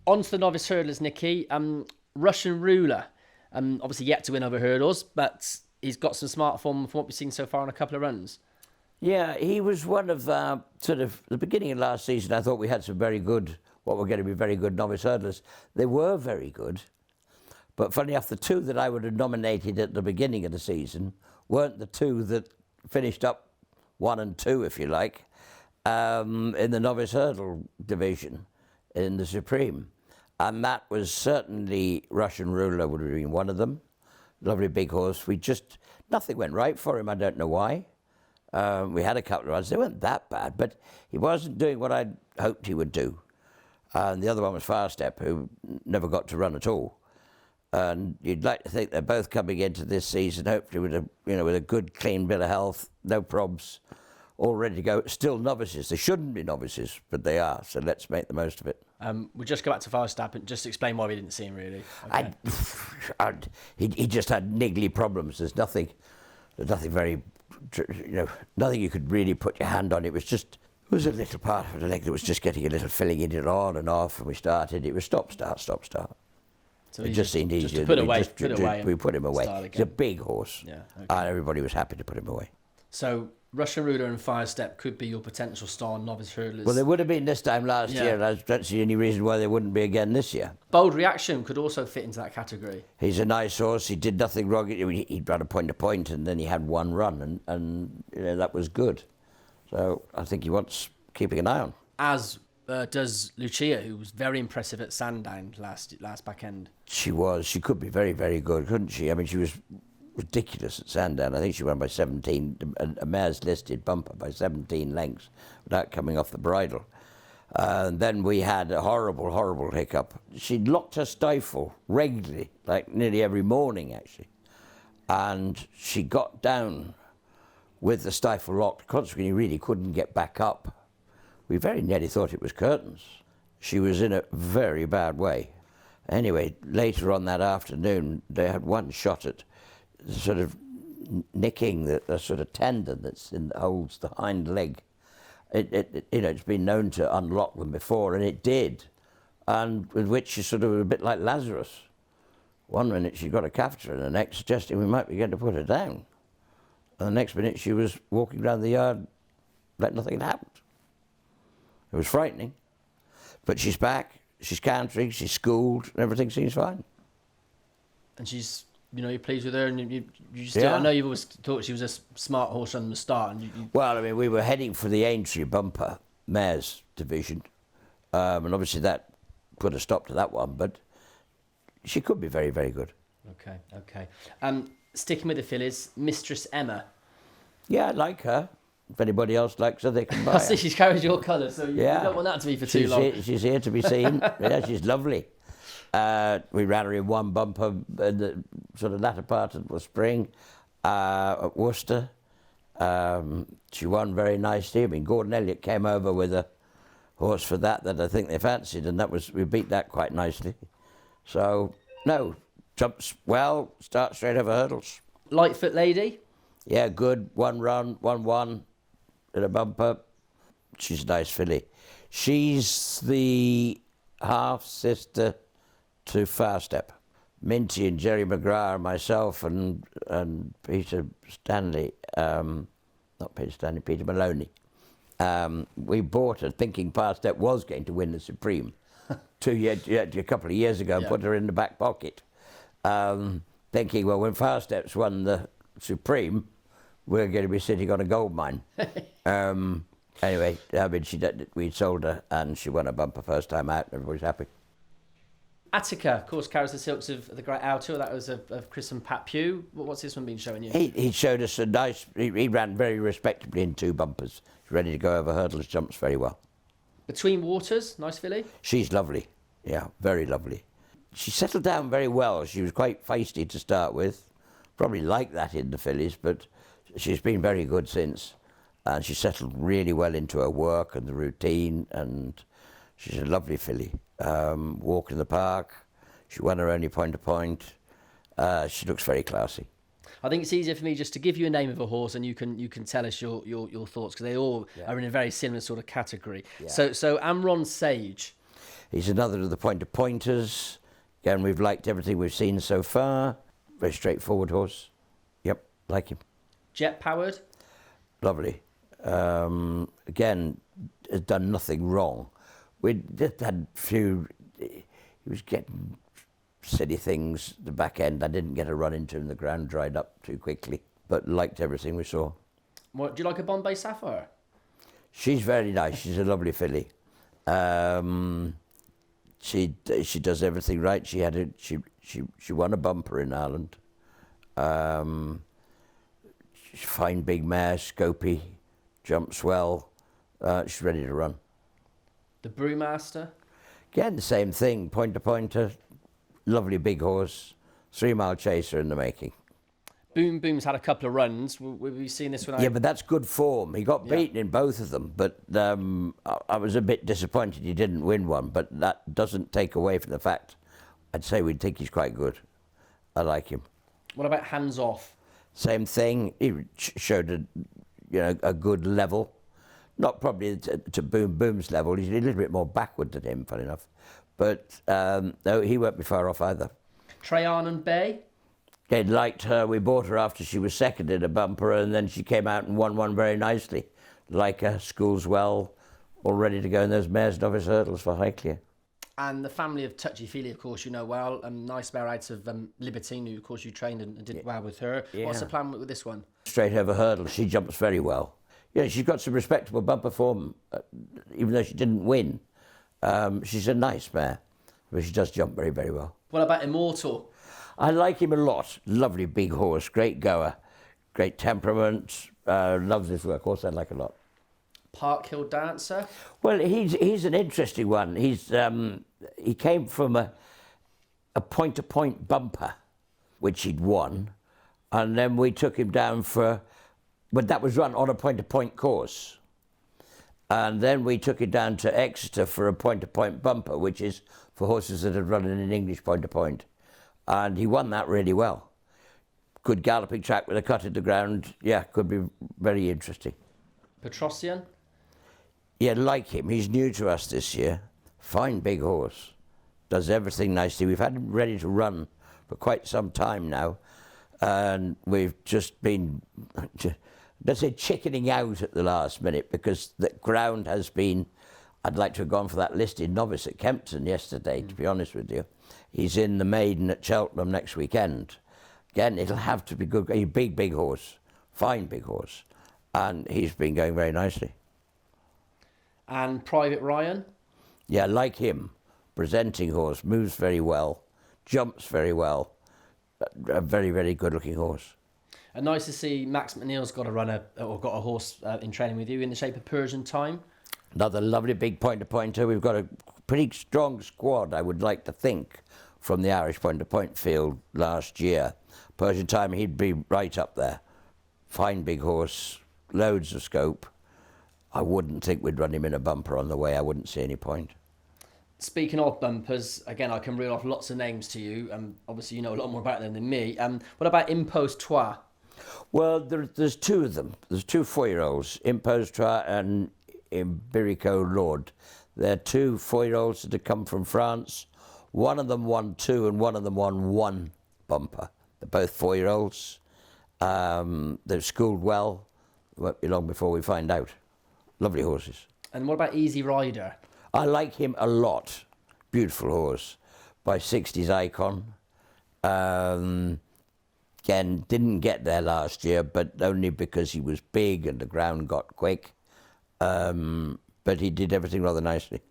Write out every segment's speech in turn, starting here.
On to the novice hurdlers, Nicky. Russian Ruler. Obviously yet to win over hurdles, but he's got some smart form from what we've seen so far on a couple of runs. Yeah, he was one of sort of the beginning of last season. I thought we had some very good, what were going to be very good novice hurdlers. They were very good, but funny enough, the two that I would have nominated at the beginning of the season weren't the two that finished up 1 and 2, if you like, in the novice hurdle division in the Supreme. And that was certainly Russian Ruler would have been one of them. Lovely big horse. Nothing went right for him. I don't know why. We had a couple of runs. They weren't that bad, but he wasn't doing what I'd hoped he would do. And the other one was FIRESTEP, who never got to run at all. And you'd like to think they're both coming into this season, hopefully with a good, clean bill of health, no probs, all ready to go. Still novices. They shouldn't be novices, but they are. So let's make the most of it. We'll just go back to FIRESTEP and just explain why we didn't see him, really. Okay. He just had niggly problems. There's nothing very, nothing you could really put your hand on. It was a little part of the leg that was just getting a little filling in it on and off, and we started. It was stop, start, stop, start. So it just seemed easier. We put him away. He's a big horse, and everybody was happy to put him away. So Russian Ruler and FIRESTEP could be your potential star novice hurdlers. Well, they would have been this time last year, and I don't see any reason why they wouldn't be again this year. Bold Reaction could also fit into that category. He's a nice horse. He did nothing wrong. He'd run a point to point, and then he had one run, and that was good. So I think he wants keeping an eye on. As does Lucia, who was very impressive at Sandown last back end. She was. She could be very, very good, couldn't she? I mean, she was ridiculous at Sandown. I think she won by 17, a mare's listed Bumper by 17 lengths without coming off the bridle. And then we had a horrible, horrible hiccup. She'd locked her stifle regularly, like nearly every morning, actually. And she got down with the stifle locked. Consequently, really couldn't get back up. We very nearly thought it was curtains. She was in a very bad way. Anyway, later on that afternoon, they had one shot at sort of nicking the sort of tendon that holds the hind leg. It's been known to unlock them before, and it did. And with which she's sort of a bit like Lazarus. One minute she got a catheter, and the next suggesting we might be going to put her down. And the next minute she was walking around the yard like nothing had happened. It was frightening. But she's back, she's cantering, she's schooled, and everything seems fine. And she's, you're pleased with her, and you still, I know you've always thought she was a smart horse from the start. And Well, I mean, we were heading for the Aintree Bumper Mares division, and obviously that put a stop to that one, but she could be very, very good. Okay. Sticking with the fillies, Mistress Emma. Yeah, I like her. If anybody else likes her, they can buy her. I see she's carried your colours, so you don't want that to be for too long. She's here to be seen. Yeah, she's lovely. We ran her in one Bumper in the sort of latter part of the spring at Worcester. She won very nicely. I mean, Gordon Elliott came over with a horse for that I think they fancied, and we beat that quite nicely. So, no, jumps well, starts straight over hurdles. Lightfoot Lady? Yeah, good. One run, 1-1 in a Bumper. She's a nice filly. She's the half-sister to FIRESTEP. Minty and Jerry McGrath, myself and Peter Stanley, not Peter Stanley, Peter Maloney. We bought her thinking FIRESTEP was going to win the Supreme a couple of years ago, and put her in the back pocket. Thinking, well, when FIRESTEP's won the Supreme, we're going to be sitting on a gold mine. Anyway, I mean, we sold her, and she won a Bumper first time out, and everybody's happy. Attica, of course, carries the silks of the Great Owl Tour. That was of Chris and Pat Pugh. What's this one been showing you? He showed us a nice... He ran very respectably in 2 Bumpers. He's ready to go over hurdles, jumps very well. Between Waters, nice filly. She's lovely. Yeah, very lovely. She settled down very well. She was quite feisty to start with. Probably like that in the fillies, but she's been very good since. And she settled really well into her work and the routine, and she's a lovely filly. Walk in the park. She won her only point to point. She looks very classy. I think it's easier for me just to give you a name of a horse, and you can tell us your thoughts, because they all are in a very similar sort of category. Yeah. So Amron Sage. He's another of the pointers. Again, we've liked everything we've seen so far. Very straightforward horse. Yep, like him. Jet powered. Lovely. Again, has done nothing wrong. We just had a few. He was getting silly things at the back end. I didn't get a run into him. The ground dried up too quickly, but liked everything we saw. What, do you like a Bombay Sapphire? She's very nice. She's a lovely filly. She does everything right. She won a bumper in Ireland. She's a fine big mare, scopy, jumps well. She's ready to run. The Brewmaster. Again, the same thing. Pointer, lovely big horse, 3 mile chaser in the making. Boom Boom's had a couple of runs. Will we seen this one? Yeah, but that's good form. He got beaten in both of them, but I was a bit disappointed he didn't win one, but that doesn't take away from the fact I'd say we'd think he's quite good. I like him. What about Hands Off? Same thing. He showed a good level. Not probably to Boom Boom's level. He's a little bit more backward than him, funny enough. But no, he won't be far off either. Trayan and Bay? They liked her. We bought her after she was second in a bumper, and then she came out and won one very nicely. Like her, school's well, all ready to go in those mares, Novice Hurdles for highliy. And the family of Touchy Feely, of course, you know well. Nice mare out of Libertine, who, of course, you trained and did well with her. Yeah. What's the plan with this one? Straight over hurdle. She jumps very well. Yeah, she's got some respectable bumper form, even though she didn't win. She's a nice mare, but she does jump very, very well. What about Immortal? I like him a lot. Lovely big horse, great goer, great temperament, loves his work. Horse I like a lot. Park Hill Dancer? Well, he's an interesting one. He came from a point-to-point bumper, which he'd won, and then we took him down but that was run on a point-to-point course. And then we took it down to Exeter for a point-to-point bumper, which is for horses that had run in an English point-to-point. And he won that really well. Good galloping track with a cut in the ground. Yeah, could be very interesting. Petrosian? Yeah, like him. He's new to us this year. Fine big horse. Does everything nicely. We've had him ready to run for quite some time now. And we've just been, let's say, chickening out at the last minute because the ground has been, I'd like to have gone for that listed novice at Kempton yesterday, to be honest with you. He's in the maiden at Cheltenham next weekend. Again, it'll have to be good. He's a big horse. Fine big horse. And he's been going very nicely. And Private Ryan? Yeah, like him. Presenting horse. Moves very well. Jumps very well. A very, very good-looking horse. And nice to see Max McNeil's got a horse in training with you in the shape of Persian Time. Another lovely big pointer. We've got a pretty strong squad, I would like to think, from the Irish point-to-point field last year. Persian Time, he'd be right up there. Fine big horse, loads of scope. I wouldn't think we'd run him in a bumper on the way. I wouldn't see any point. Speaking of bumpers, again, I can reel off lots of names to you. Obviously, you know a lot more about them than me. What about Impose Trois? Well, there's two of them. There's 2 4-year-olds, Impose Trois and Imbirico Lord. They're 2 4-year-olds that have come from France. One of them won 2 and one of them won 1 bumper. They're both 4-year-olds. They've schooled well. It won't be long before we find out. Lovely horses. And what about Easy Rider? I like him a lot. Beautiful horse. By 60s Icon. Again, didn't get there last year, but only because he was big and the ground got quick. But he did everything rather nicely.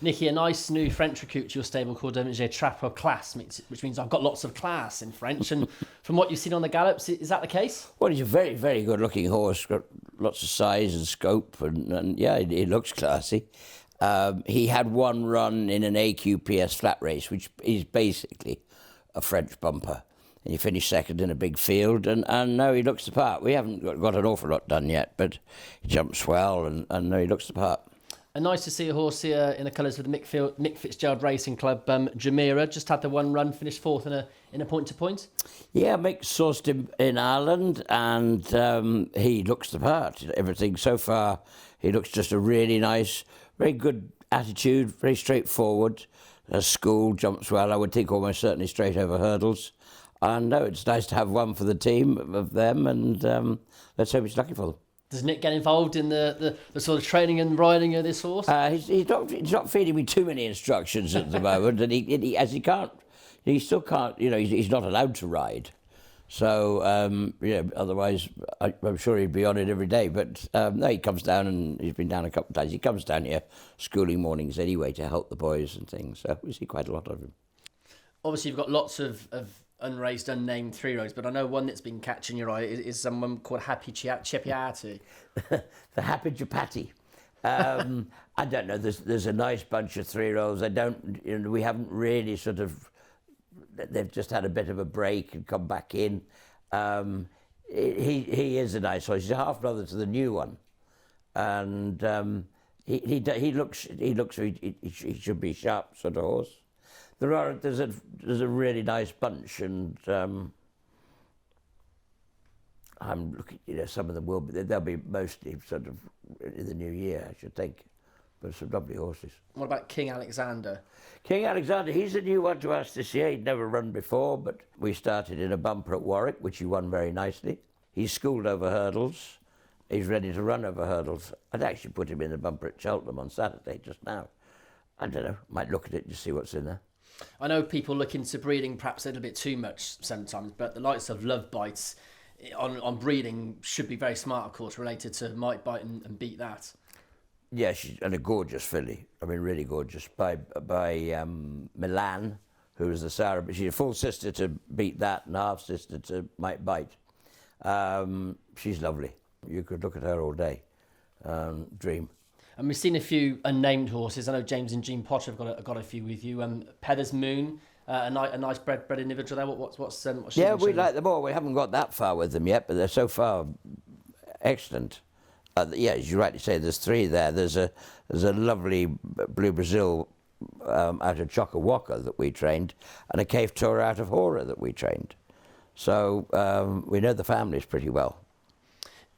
Nicky, a nice new French recruit to your stable called J'ai Trappe Classe, which means I've got lots of class in French. And from what you've seen on the gallops, is that the case? Well, he's a very, very good-looking horse. Got lots of size and scope, and yeah, he looks classy. He had one run in an AQPS flat race, which is basically a French bumper. And he finished second in a big field, and no, he looks the part. We haven't got an awful lot done yet, but he jumps well, and no, he looks the part. And nice to see a horse here in the colours of the Mick Fitzgerald Racing Club. Jumeirah just had the one run, finished 4th in a point-to-point. Yeah, Mick sourced him in Ireland, and he looks the part. Everything so far, he looks just a really nice, very good attitude, very straightforward. School, jumps well, I would think almost certainly straight over hurdles. And no, it's nice to have one for the team of them, and let's hope it's lucky for them. Does Nick get involved in the sort of training and riding of this horse? He's not feeding me too many instructions at the moment, and he still can't, he's not allowed to ride. So, otherwise I'm sure he'd be on it every day. But no, he comes down, and he's been down a couple of times. He comes down here schooling mornings anyway to help the boys and things. So we see quite a lot of him. Obviously, you've got lots of unraised, unnamed 3-year-olds, but I know one that's been catching your eye is someone called Happy Chiappiati. The Happy Chiappiati. I don't know. There's a nice bunch of 3-year-olds. We haven't really sort of. They've just had a bit of a break and come back in. He is a nice horse. He's a half brother to the new one, and he should be sharp sort of horse. There's a really nice bunch, and I'm looking. Some of them will be. They'll be mostly sort of in the new year, I should think. But some lovely horses. What about King Alexander? King Alexander, he's a new one to us this year. He'd never run before, but we started in a bumper at Warwick, which he won very nicely. He's schooled over hurdles. He's ready to run over hurdles. I'd actually put him in the bumper at Cheltenham on Saturday just now. I don't know, might look at it and just see what's in there. I know people look into breeding perhaps a little bit too much sometimes, but the likes of Love Bites on breeding should be very smart, of course, related to Might Bite and Beat That. Yeah, she's a gorgeous filly. I mean, really gorgeous. By Milan, who is the Sarah, but she's a full sister to Beat That and half sister to Might Bite. She's lovely. You could look at her all day. Dream. And we've seen a few unnamed horses. I know James and Jean Potter have got a few with you. Pedders Moon, a nice bred individual there. What's yeah, we like them all. We haven't got that far with them yet, but they're so far excellent. Yeah, as you rightly say, there's 3 there. There's a lovely Blue Brazil out of Chocowaka that we trained, and a Cave Tour out of Hora that we trained. So we know the families pretty well.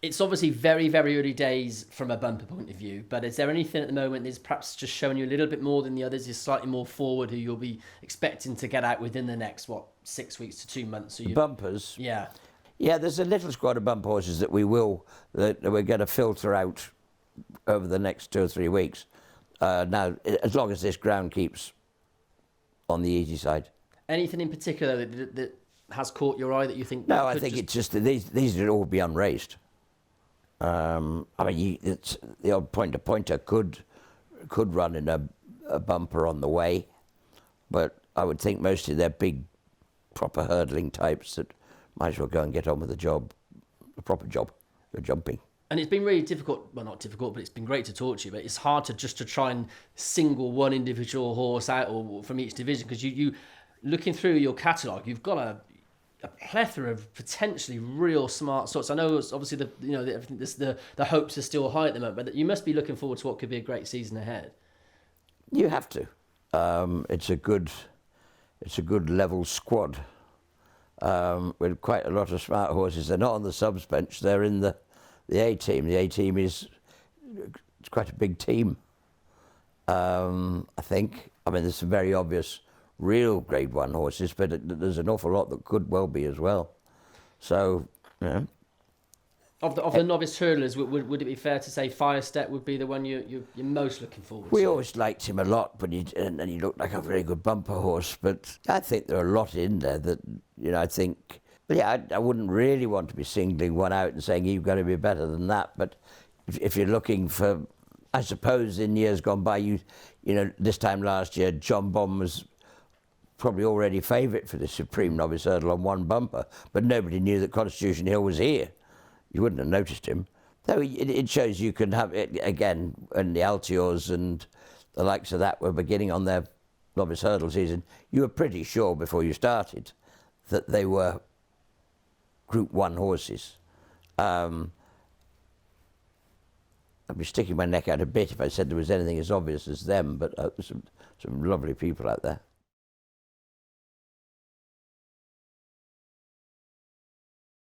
It's obviously very, very early days from a bumper point of view, but is there anything at the moment that's perhaps just showing you a little bit more than the others, is slightly more forward, who you'll be expecting to get out within the next, 6 weeks to 2 months? So bumpers? Yeah. Yeah, there's a little squad of bump horses that we're going to filter out over the next 2 or 3 weeks. Now, as long as this ground keeps on the easy side. Anything in particular that has caught your eye that you think? No, I think it's just that these would all be unraced. I mean, the odd pointer could run in a bumper on the way, but I would think mostly they're big, proper hurdling types that might as well go and get on with the proper job, the jumping. And it's been really difficult, well, not difficult, but it's been great to talk to you, but it's hard to try and single one individual horse out or from each division, because you looking through your catalogue, you've got a plethora of potentially real smart sorts. I know it's obviously the hopes are still high at the moment, but you must be looking forward to what could be a great season ahead. You have to. It's a good level squad with quite a lot of smart horses. They're not on the subs bench. They're in the A team. The A team it's quite a big team. I think. I mean, there's some very obvious real Grade 1 horses, but there's an awful lot that could well be as well. So, you know. Of the novice hurdlers, would it be fair to say FIRESTEP would be the one you're most looking forward to? We always liked him a lot, but he looked like a very good bumper horse. But I think there are a lot in there that, I think... But yeah, I wouldn't really want to be singling one out and saying you've got to be better than that. But if you're looking for... I suppose in years gone by, this time last year, John Bomb was probably already favourite for the Supreme Novice Hurdle on one bumper, but nobody knew that Constitution Hill was here. You wouldn't have noticed him. Though it shows you can have it again when the Altiors and the likes of that were beginning on their Novice Hurdle season. You were pretty sure before you started that they were Group 1 horses. I'd be sticking my neck out a bit if I said there was anything as obvious as them, but some lovely people out there.